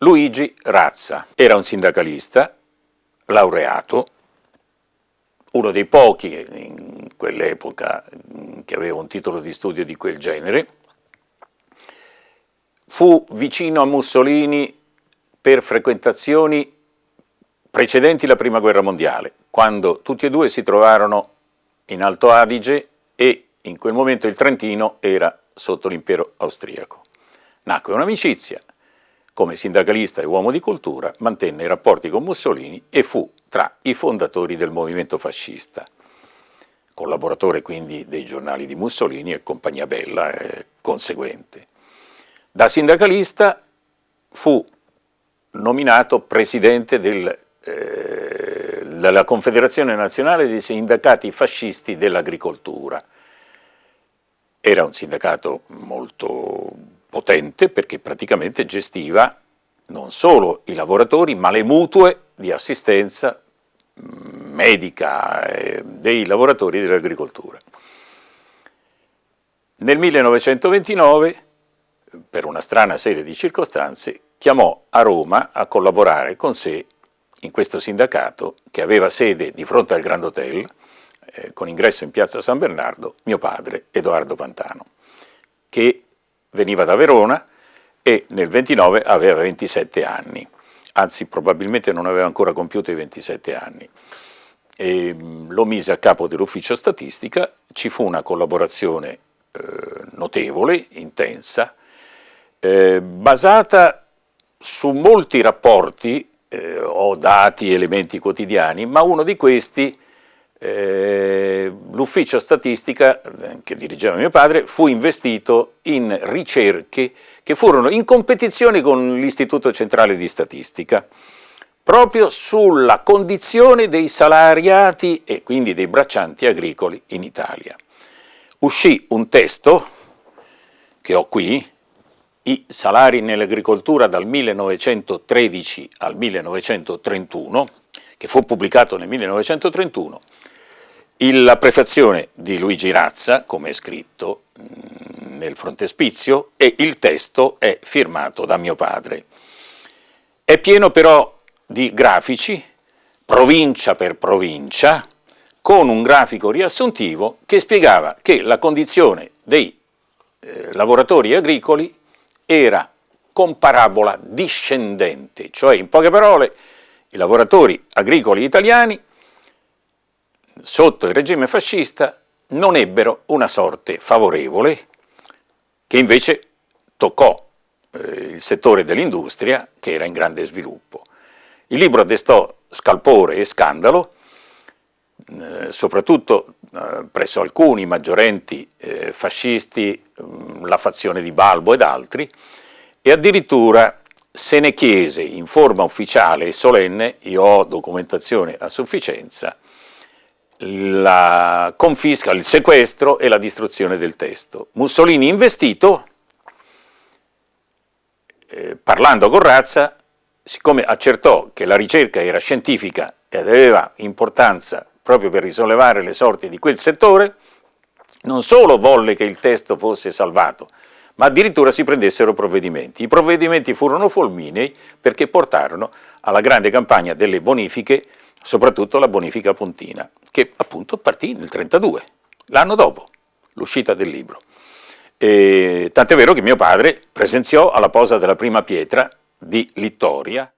Luigi Razza era un sindacalista, laureato, uno dei pochi in quell'epoca che aveva un titolo di studio di quel genere. Fu vicino a Mussolini per frequentazioni precedenti la Prima Guerra Mondiale, quando tutti e due si trovarono in Alto Adige e in quel momento il Trentino era sotto l'impero austriaco. Nacque un'amicizia, come sindacalista e uomo di cultura mantenne i rapporti con Mussolini e fu tra i fondatori del movimento fascista, collaboratore quindi dei giornali di Mussolini e compagnia bella conseguente. Da sindacalista fu nominato presidente della Confederazione Nazionale dei Sindacati Fascisti dell'Agricoltura. Era un sindacato molto potente perché praticamente gestiva non solo i lavoratori ma le mutue di assistenza medica dei lavoratori dell'agricoltura. Nel 1929, per una strana serie di circostanze, chiamò a Roma a collaborare con sé in questo sindacato che aveva sede di fronte al Grand Hotel, con ingresso in piazza San Bernardo, mio padre Edoardo Pantano, che veniva da Verona e nel 29 aveva 27 anni, anzi probabilmente non aveva ancora compiuto i 27 anni. E lo mise a capo dell'ufficio statistica, ci fu una collaborazione notevole, intensa, basata su molti rapporti o dati, elementi quotidiani, ma uno di questi, l'ufficio statistica che dirigeva mio padre, fu investito in ricerche che furono in competizione con l'Istituto Centrale di Statistica, proprio sulla condizione dei salariati e quindi dei braccianti agricoli in Italia. Uscì un testo, che ho qui, i salari nell'agricoltura dal 1913 al 1931, che fu pubblicato nel 1931, la prefazione di Luigi Razza, come è scritto nel frontespizio, e il testo è firmato da mio padre. È pieno però di grafici, provincia per provincia, con un grafico riassuntivo che spiegava che la condizione dei lavoratori agricoli era con parabola discendente, cioè in poche parole i lavoratori agricoli italiani sotto il regime fascista non ebbero una sorte favorevole che invece toccò il settore dell'industria che era in grande sviluppo. Il libro destò scalpore e scandalo, soprattutto presso alcuni maggiorenti fascisti, la fazione di Balbo ed altri, e addirittura se ne chiese in forma ufficiale e solenne, io ho documentazione a sufficienza, la confisca, il sequestro e la distruzione del testo. Mussolini, investito, parlando con Razza, siccome accertò che la ricerca era scientifica ed aveva importanza proprio per risollevare le sorti di quel settore, non solo volle che il testo fosse salvato, ma addirittura si prendessero provvedimenti. I provvedimenti furono fulminei perché portarono alla grande campagna delle bonifiche, soprattutto la bonifica pontina, che appunto partì nel 1932, l'anno dopo l'uscita del libro. Tant'è vero che mio padre presenziò alla posa della prima pietra di Littoria.